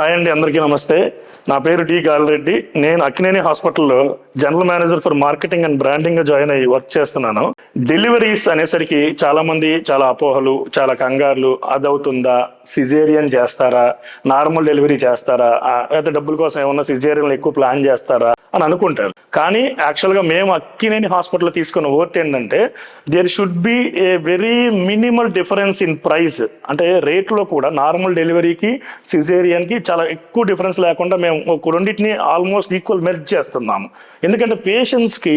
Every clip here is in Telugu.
హాయ్ అండి, అందరికీ నమస్తే. నా పేరు టి కాలిరెడ్డి. నేను అక్కినేని హాస్పిటల్లో general manager for marketing and branding join అయ్యి వర్క్ చేస్తున్నాను. డెలివరీస్ అనేసరికి చాలా మంది చాలా అపోహలు, చాలా కంగారులు. అదవుతుందా, సిజేరియన్ చేస్తారా, నార్మల్ డెలివరీ చేస్తారా, లేదా డబ్బుల కోసం ఏమన్నా సిజేరియన్ ఎక్కువ ప్లాన్ చేస్తారా అని అనుకుంటారు. కానీ యాక్చువల్గా మేము అక్కినేని హాస్పిటల్ తీసుకున్న ఓట్ ఏంటంటే there should be a very minimal difference in price. అంటే రేట్లో కూడా నార్మల్ డెలివరీకి సిజేరియన్కి చాలా ఎక్కువ డిఫరెన్స్ లేకుండా మేము రెండింటిని ఆల్మోస్ట్ ఈక్వల్ మెర్జ్ చేస్తున్నాము. ఎందుకంటే పేషెంట్స్కి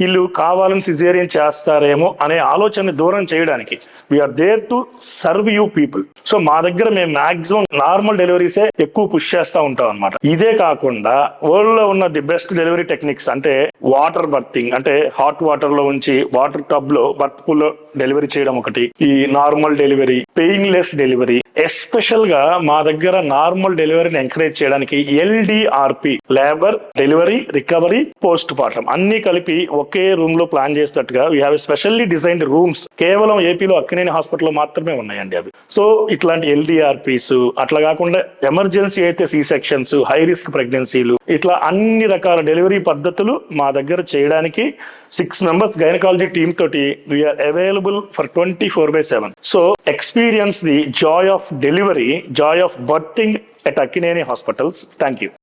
వీళ్ళు కావాలని సిజేరియన్ చేస్తారేమో అనే ఆలోచన దూరం చేయడానికి we are there to serve you people. So మా దగ్గర మేము మాక్సిమం నార్మల్ డెలివరీసే ఎక్కువ పుష్ చేస్తూ ఉంటాం అనమాట. ఇదే కాకుండా వరల్డ్ లో ఉన్న ది బెస్ట్ డెలివరీ టెక్నిక్స్ అంటే వాటర్ బర్తింగ్, అంటే హాట్ వాటర్ లో ఉంచి వాటర్ టబ్ లో బర్త్ పూల్ లో డెలివరీ చేయడం ఒకటి. ఈ normal delivery, painless delivery, special గా మా దగ్గర నార్మల్ డెలివరీని ఎంకరేజ్ చేయడానికి LDRP, labour, delivery, recovery, postpartum అన్ని కలిపి ఒకే రూమ్ లో ప్లాన్ చేసేటట్టుగా we have specially designed rooms. కేవలం ఏపీలో అక్కినేని హాస్పిటల్లో మాత్రమే ఉన్నాయండి అవి. సో ఇట్లాంటి LDRPs, అట్లా కాకుండా ఎమర్జెన్సీ అయితే సి సెక్షన్స్, హై రిస్క్ ప్రెగ్నెన్సీలు, ఇట్లా అన్ని రకాల డెలివరీ పద్ధతులు మా దగ్గర చేయడానికి 6 members గైనకాలజీ టీమ్ తోటి we are available for 24/7. So experience the joy of delivery, joy of birthing at Akkineni Hospitals. Thank you.